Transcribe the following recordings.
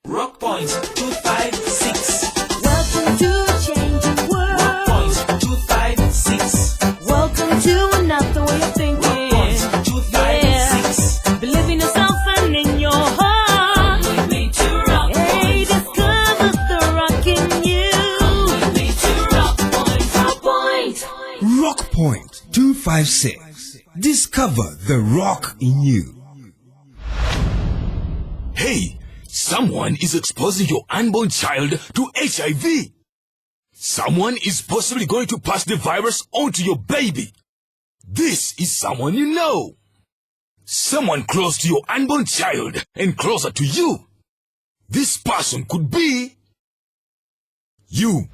Rock Point 256. Welcome to a changing world. Rock Point 256. Welcome to another way of thinking. Rock Point 256. Yeah. Believe in yourself and in your heart. We need to rock Hey, point. discover the rock in you. We need to rock point. Rock point. Rock Point 256. Discover the rock in you. Hey, someone is exposing your unborn child to HIV. Someone is possibly going to pass the virus on to your baby. This is someone you know. Someone close to your unborn child and closer to you. This person could be you.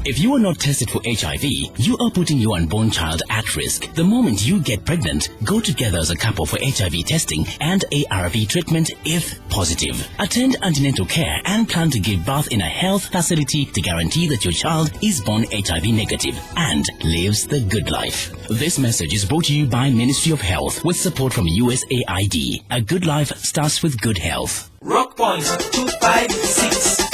If you are not tested for HIV, you are putting your unborn child at risk. The moment you get pregnant, go together as a couple for HIV testing and ARV treatment if positive. Attend antenatal care and plan to give birth in a health facility to guarantee that your child is born HIV negative and lives the good life. This message is brought to you by Ministry of Health with support from USAID. A good life starts with good health. Rock Point 256.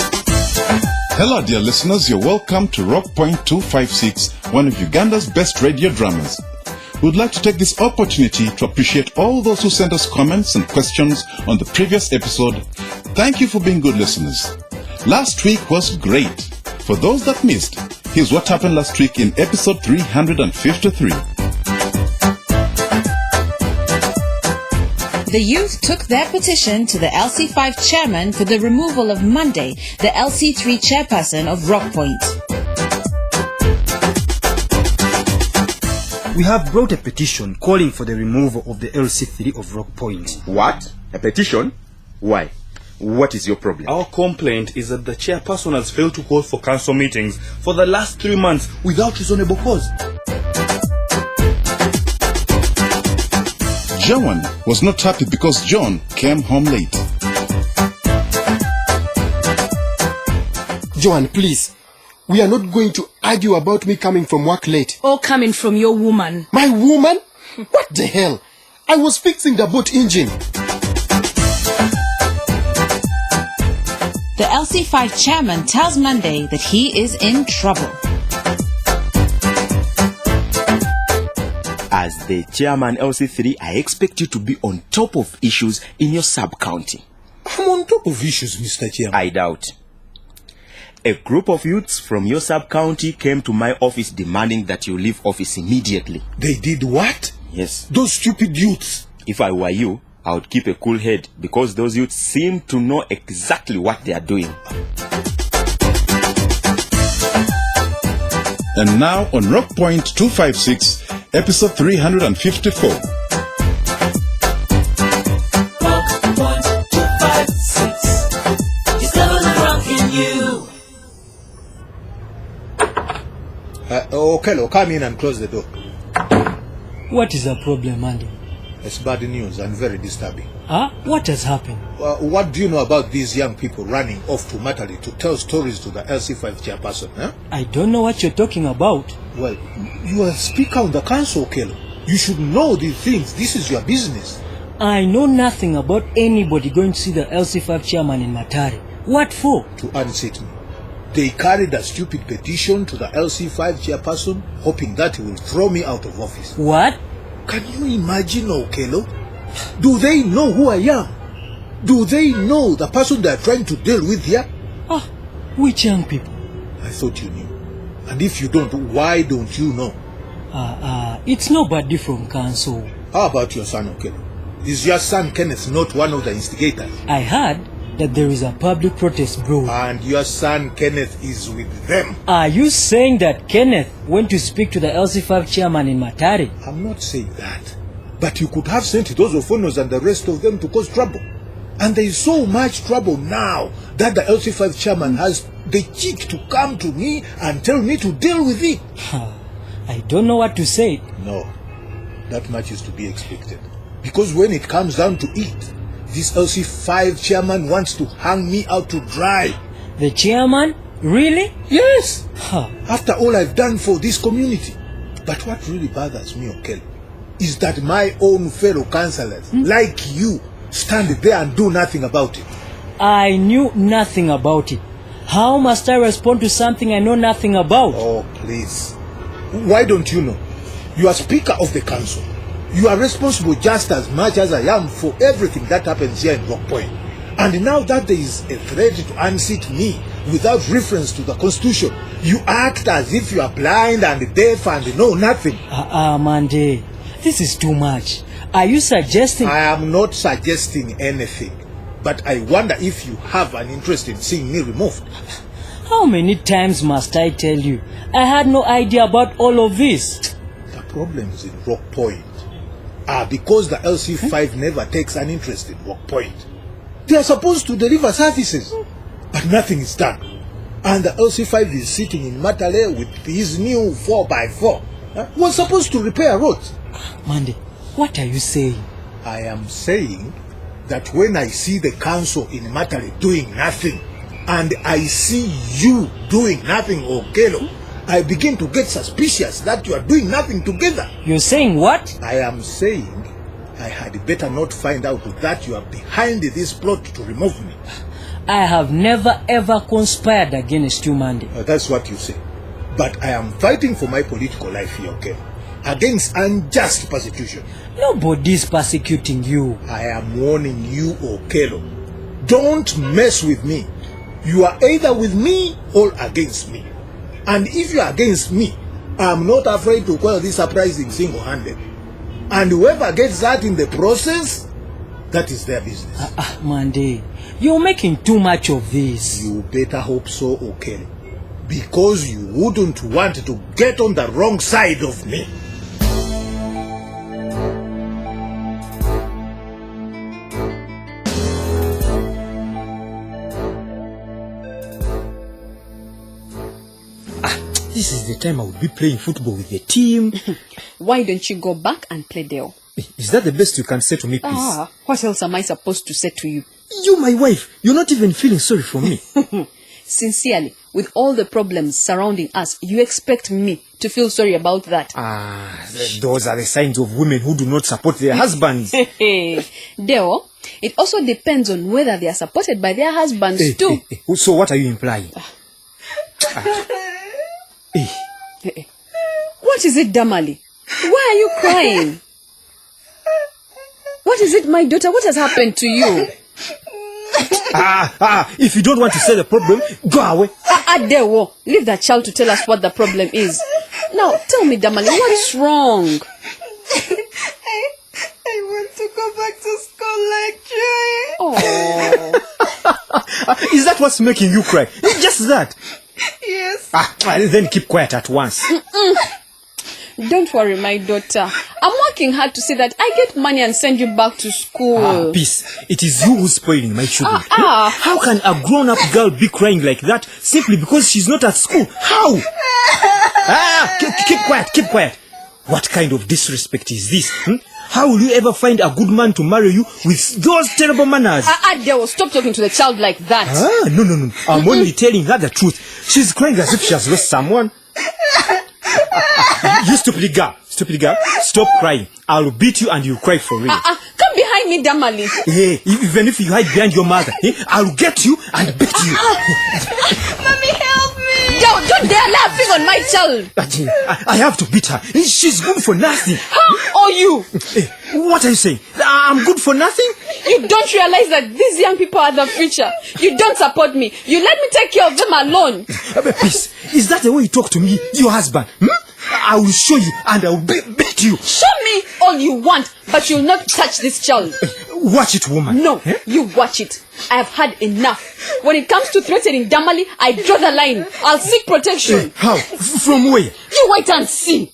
Hello dear listeners, you're welcome to Rock Point 256, one of Uganda's best radio dramas. We'd like to take this opportunity to appreciate all those who sent us comments and questions on the previous episode. Thank you for being good listeners. Last week was great. For those that missed, here's what happened last week in episode 353. The youth took their petition to the LC5 chairman for the removal of Monday, the LC3 chairperson of Rock Point. We have brought a petition calling for the removal of the LC3 of Rock Point. What? A petition? Why? What is your problem? Our complaint is that the chairperson has failed to call for council meetings for the last 3 months without reasonable cause. Joanne was not happy because John came home late. Joanne, please. We are not going to argue about me coming from work late. Or coming from your woman. My woman? What the hell? I was fixing the boat engine. The LC5 chairman tells Monday that he is in trouble. As the chairman LC3, I expect you to be on top of issues in your sub-county. I'm on top of issues, Mr. Chairman. I doubt. A group of youths from your sub-county came to my office demanding that you leave office immediately. They did what? Yes. Those stupid youths. If I were you, I would keep a cool head because those youths seem to know exactly what they are doing. And now on Rock Point 256, episode 354. Rock Point 256. Discover the rock in you. Kello, come in and close the door. What is the problem, Andy? It's bad news and very disturbing. Huh? What has happened? What do you know about these young people running off to Matali to tell stories to the LC5 chairperson? Huh? I don't know what you're talking about. Well, you are speaker on the council, Kello. You should know these things. This is your business. I know nothing about anybody going to see the LC5 chairman in Matari. What for? To unseat me. They carried a stupid petition to the LC5 chairperson, hoping that he will throw me out of office. What? Can you imagine, Okello? Do they know who I am? Do they know the person they are trying to deal with here? Ah, which young people? I thought you knew. And if you don't, why don't you know? It's nobody from council. How about your son, Okello? Is your son Kenneth not one of the instigators? I heard that there is a public protest brewing. And your son Kenneth is with them. Are you saying that Kenneth went to speak to the LC5 chairman in Matari? I'm not saying that. But you could have sent those Ophonos and the rest of them to cause trouble. And there is so much trouble now that the LC5 chairman has the cheek to come to me and tell me to deal with it. I don't know what to say. No, that much is to be expected. Because when it comes down to it, this LC5 chairman wants to hang me out to dry. The chairman? Really? Yes. After all I've done for this community. But what really bothers me, Okello, is that my own fellow councillors, like you, stand there and do nothing about it. I knew nothing about it. How must I respond to something I know nothing about? Oh, please. Why don't you know? You are Speaker of the Council. You are responsible just as much as I am for everything that happens here in Rock Point. And now that there is a threat to unseat me without reference to the Constitution, you act as if you are blind and deaf and know nothing. Monday, this is too much. Are you suggesting... I am not suggesting anything. But I wonder if you have an interest in seeing me removed. How many times must I tell you? I had no idea about all of this. The problems in Rock Point are because the LC5 never takes an interest in Rock Point. They are supposed to deliver services, but nothing is done. And the LC5 is sitting in Matale with his new 4x4. Was supposed to repair roads. Monday, what are you saying? I am saying that when I see the council in Matale doing nothing, and I see you doing nothing, Okelo, I begin to get suspicious that you are doing nothing together. You're saying what? I am saying I had better not find out that you are behind this plot to remove me. I have never ever conspired against you, Monday. That's what you say. But I am fighting for my political life here, okay? Against unjust persecution. Nobody's persecuting you. I am warning you, Okelo. Don't mess with me. You are either with me or against me. And if you are against me, I am not afraid to call this uprising single-handed. And whoever gets that in the process, that is their business. Monday, you're making too much of this. You better hope so, Okelo. Because you wouldn't want to get on the wrong side of me. This is the time I would be playing football with the team. Why don't you go back and play Dale? Is that the best you can say to me, please? What else am I supposed to say to you? You, my wife, you're not even feeling sorry for me. Sincerely, with all the problems surrounding us, you expect me to feel sorry about that? Those are the signs of women who do not support their husbands. Deo, it also depends on whether they are supported by their husbands too. So what are you implying? What is it, Damali? Why are you crying? What is it, my daughter? What has happened to you? If you don't want to say the problem, go away. Dewo, leave that child to tell us what the problem is. Now, tell me, Damali, what's wrong? I want to go back to school like Joy. Is that what's making you cry? Just that? Yes. Then keep quiet at once. Don't worry, my daughter. I'm working hard to see that I get money and send you back to school. Peace. It is you who's spoiling my children. How can a grown-up girl be crying like that simply because she's not at school? How? Keep quiet. What kind of disrespect is this? How will you ever find a good man to marry you with those terrible manners? Dewo, stop talking to the child like that. No. I'm only telling her the truth. She's crying as if she has lost someone. You stupid girl. Stop crying. I'll beat you and you'll cry for real. Come behind me, Damali. Hey, even if you hide behind your mother, I'll get you and beat you. Mommy, help me. Don't dare laughing on my child. I have to beat her. She's good for nothing. Or you? What are you saying? I'm good for nothing? You don't realize that these young people are the future. You don't support me. You let me take care of them alone. Please, is that the way you talk to me, your husband? I will show you and I will beat you. Show me all you want, but you'll not touch this child. Watch it, woman. No, you watch it. I have had enough. When it comes to threatening Damali, I draw the line. I'll seek protection. How? From where? You wait and see.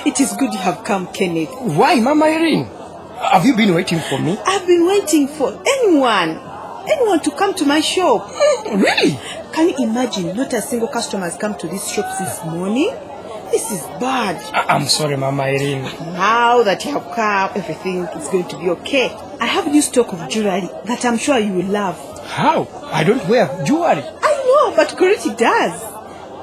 It is good you have come, Kenneth. Why, Mama Irene? Have you been waiting for me? I've been waiting for anyone to come to my shop. Really? Can you imagine? Not a single customer has come to this shop since morning. This is bad. I'm sorry, Mama Irene. Now that you have come, everything is going to be okay. I have new stock of jewelry that I'm sure you will love. How? I don't wear jewelry. I know but Cority does.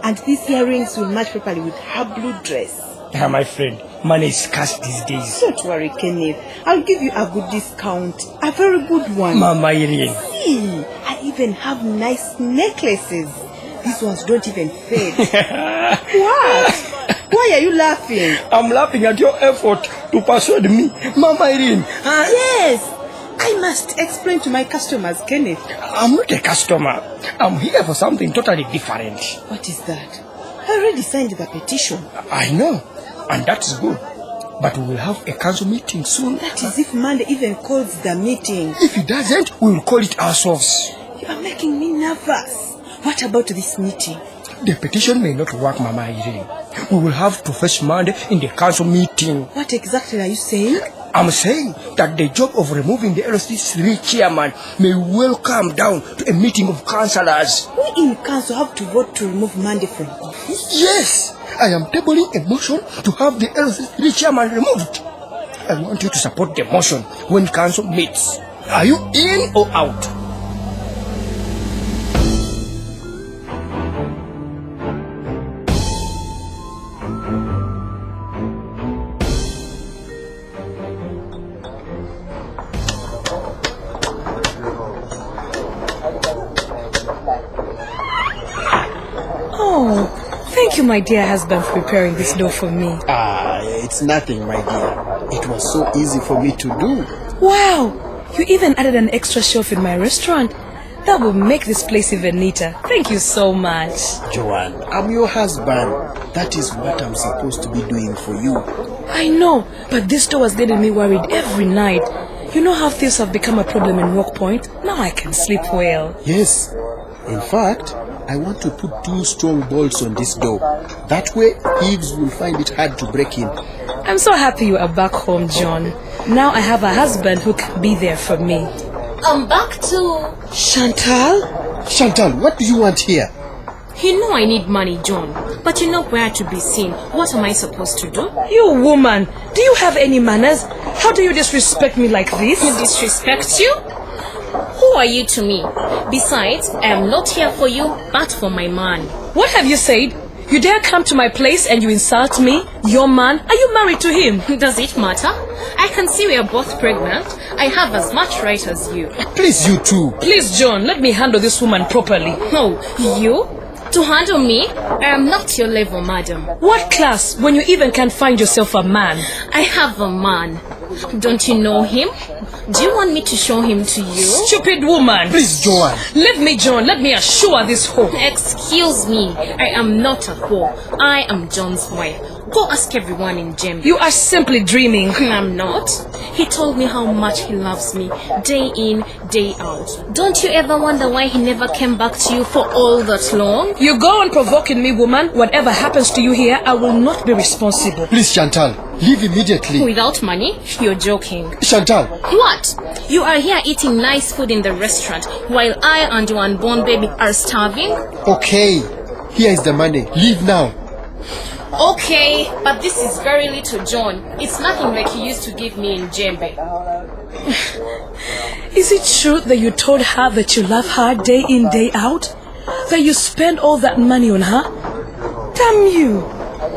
And these earrings will match properly with her blue dress. My friend, money is scarce these days. Don't worry, Kenneth. I'll give you a good discount. A very good one. Mama Irene. See, I even have nice necklaces. These ones don't even fade. What? Why are you laughing? I'm laughing at your effort to persuade me. Mama Irene. Yes. I must explain to my customers, Kenneth. I'm not a customer. I'm here for something totally different. What is that? I already signed the petition. I know. And that's good. But we will have a council meeting soon. That is if Monday even calls the meeting. If it doesn't, we will call it ourselves. You are making me nervous. What about this meeting? The petition may not work, Mama Irene. We will have to face Monday in the council meeting. What exactly are you saying? I'm saying that the job of removing the LC3 chairman may well come down to a meeting of councillors. We in council have to vote to remove Monday from office? Yes, I am tabling a motion to have the LC3 chairman removed. I want you to support the motion when council meets. Are you in or out? Thank you, my dear husband, for preparing this dough for me. It's nothing, my dear. It was so easy for me to do. Wow! You even added an extra shelf in my restaurant. That will make this place even neater. Thank you so much. Joanne, I'm your husband. That is what I'm supposed to be doing for you. I know, but this dough was getting me worried every night. You know how thieves have become a problem in Rock Point? Now I can sleep well. Yes. In fact, I want to put 2 strong bolts on this door. That way, thieves will find it hard to break in. I'm so happy you are back home, John. Now I have a husband who can be there for me. I'm back too. Chantal? Chantal, what do you want here? You know I need money, John. But you know where to be seen. What am I supposed to do? You woman, do you have any manners? How do you disrespect me like this? Disrespect you? Who are you to me? Besides, I am not here for you, but for my man. What have you said? You dare come to my place and you insult me? Your man? Are you married to him? Does it matter? I can see we are both pregnant. I have as much right as you. Please, you too. Please, John, let me handle this woman properly. No, you? To handle me? I am not your level, madam. What class when you even can't find yourself a man? I have a man. Don't you know him? Do you want me to show him to you? Stupid woman! Please, Joanne. Leave me, John. Let me assure this whore. Excuse me. I am not a whore. I am John's wife. Go ask everyone in Jembe. You are simply dreaming. I'm not. He told me how much he loves me, day in, day out. Don't you ever wonder why he never came back to you for all that long? You go on provoking me, woman. Whatever happens to you here, I will not be responsible. Please, Chantal, leave immediately. Without money? You're joking. Chantal. What? You are here eating nice food in the restaurant while I and your unborn baby are starving? Okay, here is the money. Leave now. Okay, but this is very little, John. It's nothing like you used to give me in Jembe. Is it true that you told her that you love her day in, day out? That you spend all that money on her? Damn you!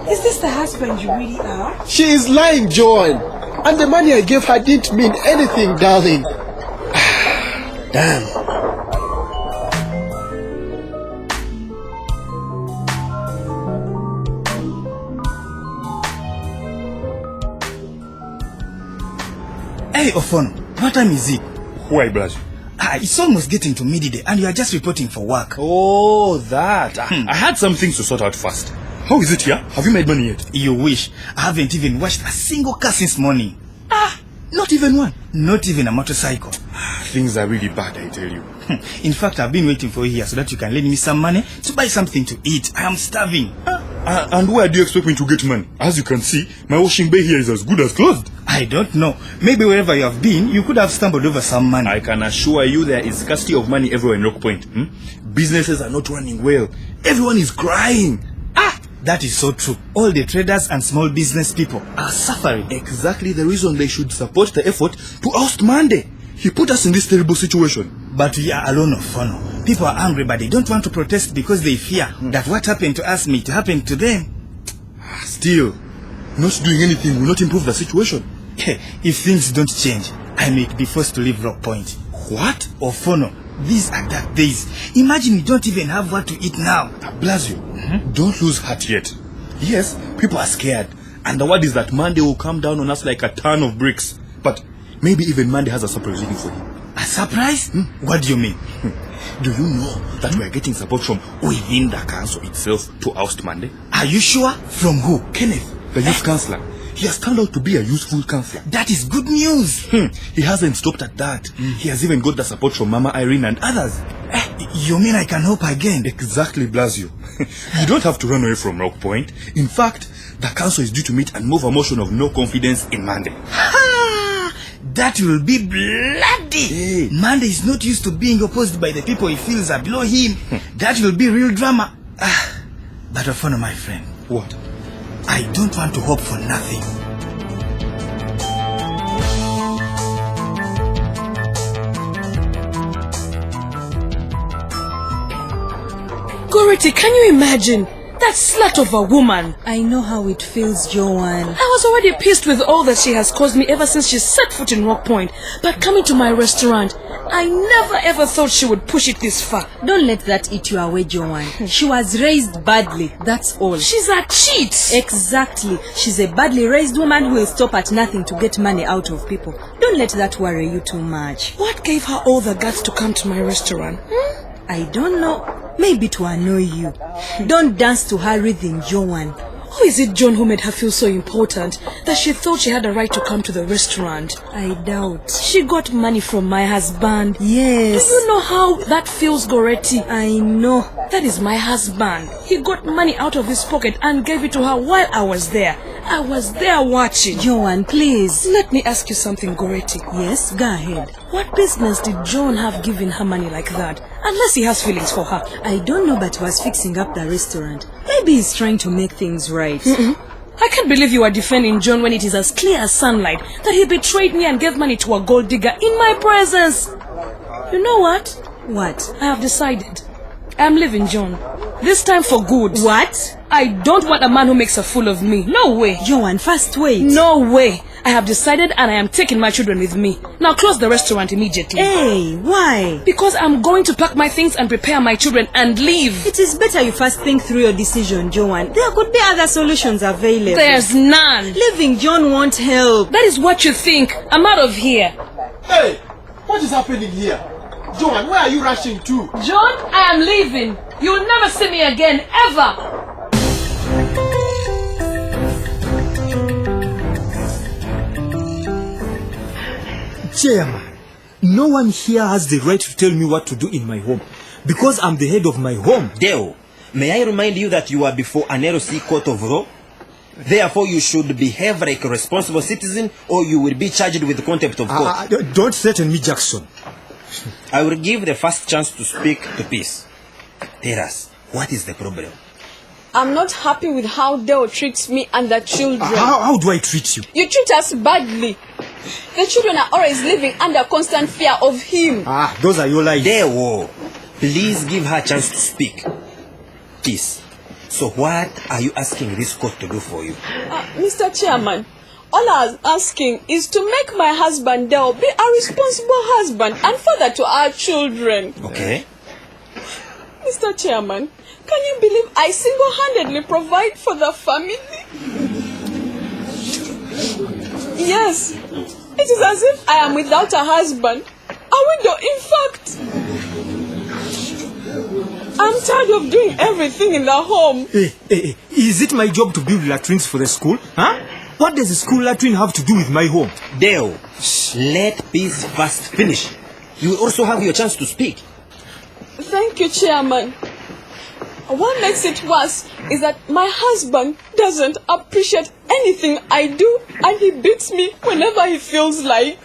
Is this the husband you really are? She is lying, Joanne. And the money I gave her didn't mean anything, darling. Damn. Hey, Ofono, what time is it? Why, Blas? It's almost getting to midday and you are just reporting for work. Oh, that. I had some things to sort out first. How is it here? Have you made money yet? You wish. I haven't even washed a single car since morning. Not even one. Not even a motorcycle. Things are really bad, I tell you. In fact, I've been waiting for you here so that you can lend me some money to buy something to eat. I am starving. And where do you expect me to get money? As you can see, my washing bay here is as good as closed. I don't know. Maybe wherever you have been, you could have stumbled over some money. I can assure you there is scarcity of money everywhere in Rock Point. Businesses are not running well. Everyone is crying. That is so true. All the traders and small business people are suffering. Exactly the reason they should support the effort to oust Monday. He put us in this terrible situation. But we are alone, Ofono. People are angry, but they don't want to protest because they fear that what happened to us may happen to them. Still, not doing anything will not improve the situation. If things don't change, I may be forced to leave Rock Point. What? Ophono, these are dark days. Imagine you don't even have what to eat now. Blasio, don't lose heart yet. Yes, people are scared. And the word is that Monday will come down on us like a ton of bricks. But maybe even Monday has a surprise waiting for you. A surprise? What do you mean? Do you know that we are getting support from within the council itself to oust Monday? Are you sure? From who? Kenneth, the youth councillor. He has turned out to be a useful councillor. That is good news. He hasn't stopped at that. He has even got the support from Mama Irene and others. You mean I can hope again? Exactly, Blasio. You don't have to run away from Rock Point. In fact, the council is due to meet and move a motion of no confidence in Monday. That will be bloody. Monday is not used to being opposed by the people he feels are below him. That will be real drama. But Ophono, my friend. What? I don't want to hope for nothing. Gority, can you imagine? That slut of a woman. I know how it feels, Joanne. I was already pissed with all that she has caused me ever since she set foot in Rock Point. But coming to my restaurant, I never ever thought she would push it this far. Don't let that eat you away, Joanne. She was raised badly, that's all. She's a cheat. Exactly. She's a badly raised woman who will stop at nothing to get money out of people. Don't let that worry you too much. What gave her all the guts to come to my restaurant? I don't know. Maybe to annoy you. Don't dance to her rhythm, Joanne. Who is it, John, who made her feel so important that she thought she had a right to come to the restaurant? I doubt. She got money from my husband. Yes. Do you know how that feels, Gorety? I know. That is my husband. He got money out of his pocket and gave it to her while I was there. I was there watching. Joanne, please. Let me ask you something, Gorety. Yes, go ahead. What business did John have giving her money like that? Unless he has feelings for her. I don't know, but he was fixing up the restaurant. Maybe he's trying to make things right. I can't believe you are defending John when it is as clear as sunlight that he betrayed me and gave money to a gold digger in my presence. You know what? What? I have decided. I am leaving John. This time for good. What? I don't want a man who makes a fool of me. No way. Joanne, first wait. No way. I have decided and I am taking my children with me. Now close the restaurant immediately. Hey, why? Because I'm going to pack my things and prepare my children and leave. It is better you first think through your decision, Joanne. There could be other solutions available. There's none. Leaving John won't help. That is what you think. I'm out of here. Hey, what is happening here? Joanne, where are you rushing to? John, I am leaving. You will never see me again, ever. Chairman, no one here has the right to tell me what to do in my home because I'm the head of my home. Deo, may I remind you that you are before an LC court of law? Therefore, you should behave like a responsible citizen or you will be charged with contempt of court. Don't threaten me, Jackson. I will give the first chance to speak to peace. Tell us, what is the problem? I'm not happy with how Deo treats me and the children. How do I treat you? You treat us badly. The children are always living under constant fear of him. Those are your lies. Deo, please give her a chance to speak. Peace. So what are you asking this court to do for you? Mr. Chairman, all I'm asking is to make my husband Deo be a responsible husband and father to our children. Okay. Mr. Chairman, can you believe I single-handedly provide for the family? Yes, it is as if I am without a husband, a widow in fact. I'm tired of doing everything in the home. Is it my job to build latrines for the school? What does the school latrine have to do with my home? Deo, let peace first finish. You will also have your chance to speak. Thank you, Chairman. What makes it worse is that my husband doesn't appreciate anything I do and he beats me whenever he feels like.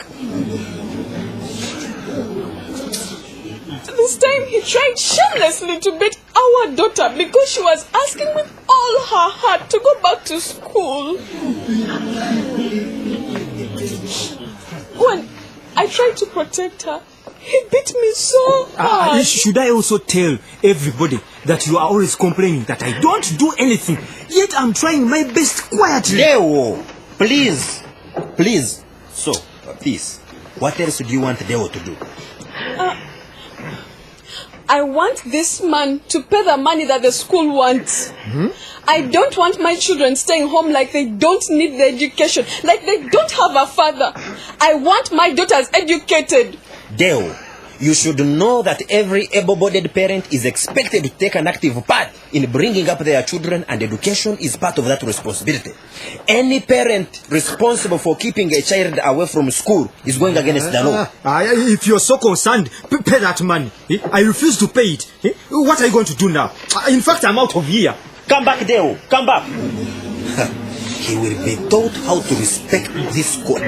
This time he tried shamelessly to beat our daughter because she was asking with all her heart to go back to school. When I tried to protect her, He beat me so hard. Should I also tell everybody that you are always complaining that I don't do anything, yet I'm trying my best quietly? Deo, please. Please. So, please, what else do you want Deo to do? I want this man to pay the money that the school wants. I don't want my children staying home like they don't need the education, like they don't have a father. I want my daughters educated. Deo, you should know that every able-bodied parent is expected to take an active part in bringing up their children, and education is part of that responsibility. Any parent responsible for keeping a child away from school is going against the law. If you're so concerned, pay that money. I refuse to pay it. What are you going to do now? In fact, I'm out of here. Come back, Deo. Come back. He will be taught how to respect this school.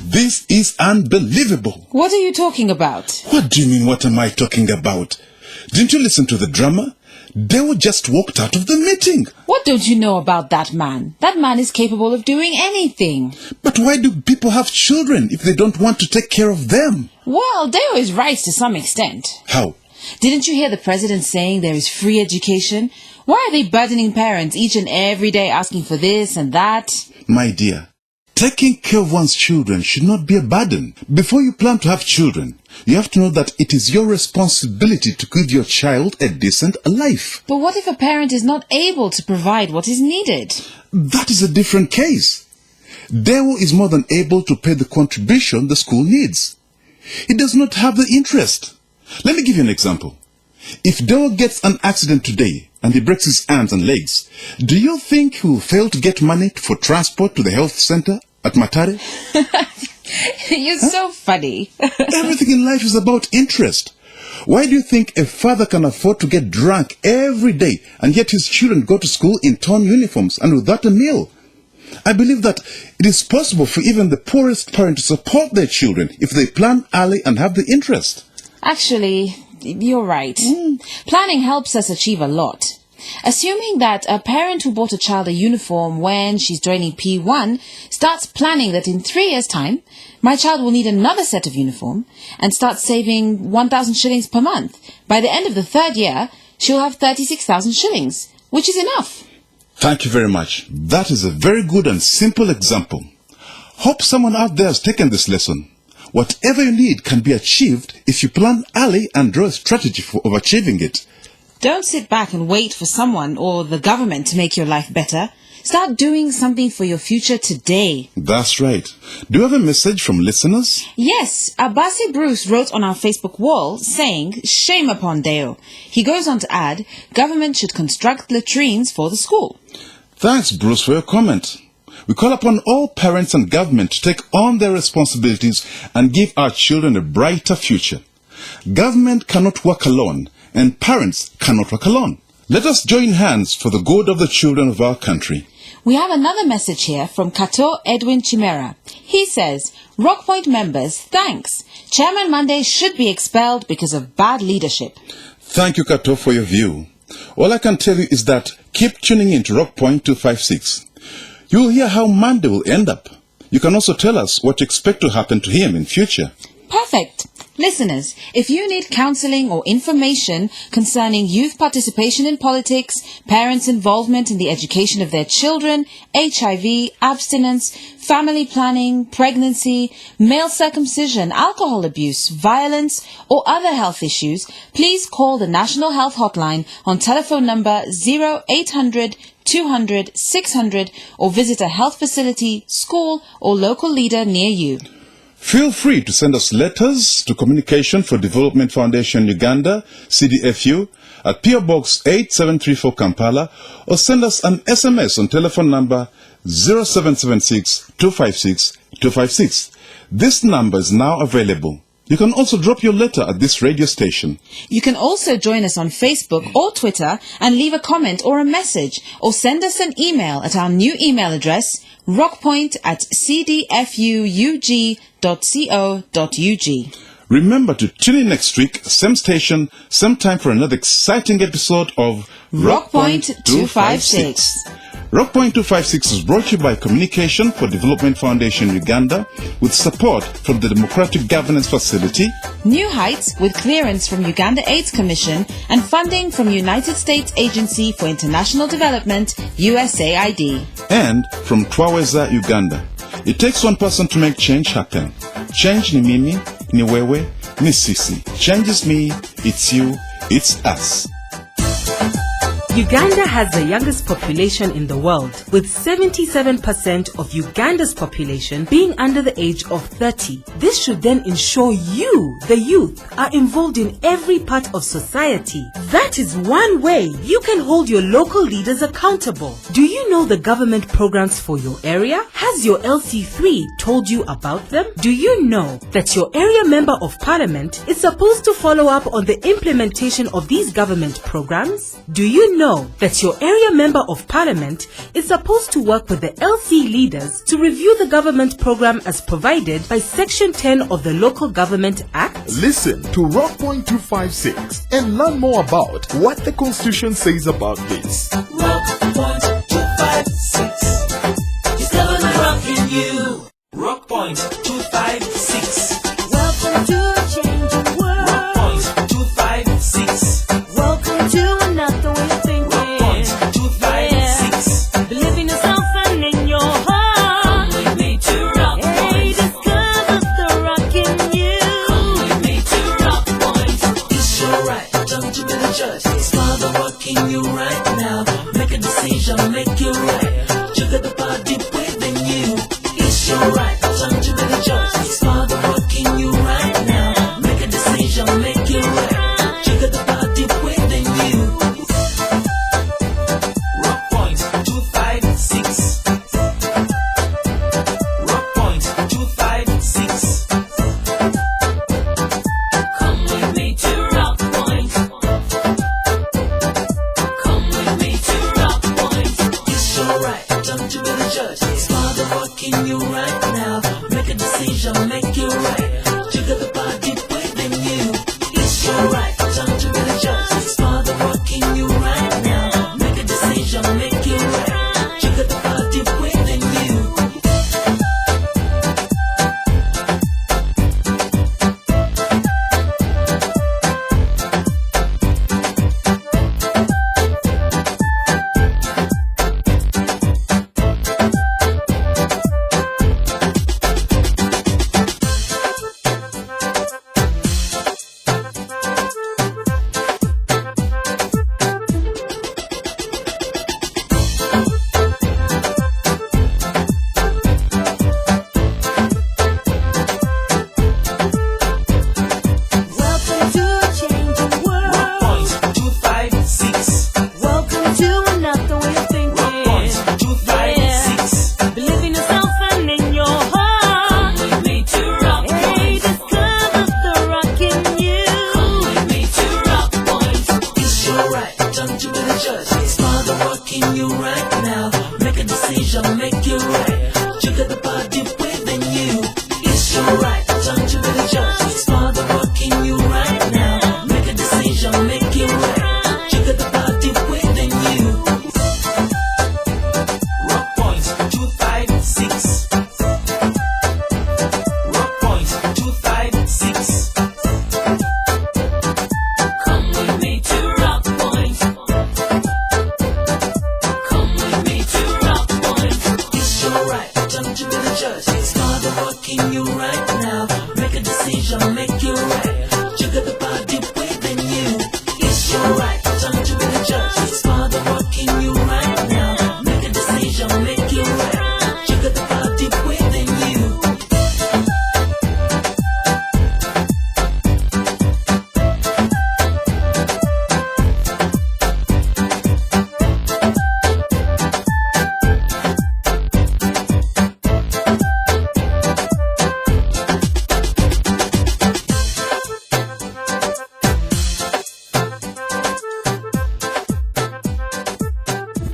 This is unbelievable. What are you talking about? What do you mean, what am I talking about? Didn't you listen to the drama? Deo just walked out of the meeting. What don't you know about that man? That man is capable of doing anything. But why do people have children if they don't want to take care of them? Well, Deo is right to some extent. How? Didn't you hear the president saying there is free education? Why are they burdening parents each and every day asking for this and that? My dear, taking care of one's children should not be a burden. Before you plan to have children, you have to know that it is your responsibility to give your child a decent life. But what if a parent is not able to provide what is needed? That is a different case. Deo is more than able to pay the contribution the school needs. He does not have the interest. Let me give you an example. If Deo gets an accident today and he breaks his arms and legs, do you think he will fail to get money for transport to the health center at Matare? You're so funny. Everything in life is about interest. Why do you think a father can afford to get drunk every day and yet his children go to school in torn uniforms and without a meal? I believe that it is possible for even the poorest parent to support their children if they plan early and have the interest. Actually, you're right. Planning helps us achieve a lot. Assuming that a parent who bought a child a uniform when she's joining P1 starts planning that in 3 years' time, my child will need another set of uniform and starts saving 1,000 shillings per month. By the end of the 3rd year, she'll have 36,000 shillings, which is enough. Thank you very much. That is a very good and simple example. Hope someone out there has taken this lesson. Whatever you need can be achieved if you plan early and draw a strategy for achieving it. Don't sit back and wait for someone or the government to make your life better. Start doing something for your future today. That's right. Do you have a message from listeners? Yes, Abasi Bruce wrote on our Facebook wall saying, shame upon Deo. He goes on to add, government should construct latrines for the school. Thanks, Bruce, for your comment. We call upon all parents and government to take on their responsibilities and give our children a brighter future. Government cannot work alone, and parents cannot work alone. Let us join hands for the good of the children of our country. We have another message here from Kato Edwin Chimera. He says, Rockpoint members, thanks. Chairman Monday should be expelled because of bad leadership. Thank you, Kato, for your view. All I can tell you is that keep tuning in to Rockpoint 256. You will hear how Monday will end up. You can also tell us what you expect to happen to him in future. Perfect. Listeners, if you need counseling or information concerning youth participation in politics, parents' involvement in the education of their children, HIV, abstinence, family planning, pregnancy, male circumcision, alcohol abuse, violence, or other health issues, please call the National Health Hotline on telephone number 0800 200 600 or visit a health facility, school, or local leader near you. Feel free to send us letters to Communication for Development Foundation Uganda, CDFU, at PO Box 8734 Kampala, or send us an SMS on telephone number 0776 256 256. This number is now available. You can also drop your letter at this radio station. You can also join us on Facebook or Twitter and leave a comment or a message, or send us an email at our new email address, rockpoint@cdfug.co.ug. Remember to tune in next week, same station, same time for another exciting episode of Rockpoint 256. Rockpoint 256 is brought to you by Communication for Development Foundation Uganda with support from the Democratic Governance Facility, New Heights with clearance from Uganda AIDS Commission and funding from United States Agency for International Development, USAID. and from Twaweza, Uganda. It takes one person to make change happen. Change ni mimi, ni wewe, ni sisi. Change is me, it's you, it's us. Uganda has the youngest population in the world, with 77% of Uganda's population being under the age of 30. This should then ensure you, the youth, are involved in every part of society. That is one way you can hold your local leaders accountable. Do you know the government programs for your area? Has your LC3 told you about them? Do you know that your area member of parliament is supposed to follow up on the implementation of these government programs? Do you know that your area member of parliament is supposed to work with the LC leaders to review the government program as provided by Section 10 of the Local Government Act? Listen to Rockpoint 256 and learn more about what the Constitution says about this. Rockpoint 256. Discover the rock in you. Rockpoint 256. Welcome to a changing world. Rockpoint 256. Welcome to another way of thinking. Rockpoint 256. Believe in yourself and in your heart. Come with me to Rockpoint. Hey, discover the rock in you. Come with me to Rockpoint. It's your right. Don't you be the judge. Discover the rock in you right now. Make a decision, make it right. You got the body within you. It's your right. Don't you be the judge. Discover the rock in you right now. Make a decision, make it right. You got the body within you. Rockpoint 256. Rockpoint 256. Come with me to Rockpoint. Come with me to Rockpoint. It's your right. Don't you be the judge. It's for the rock in you right now. Make a decision, make it right.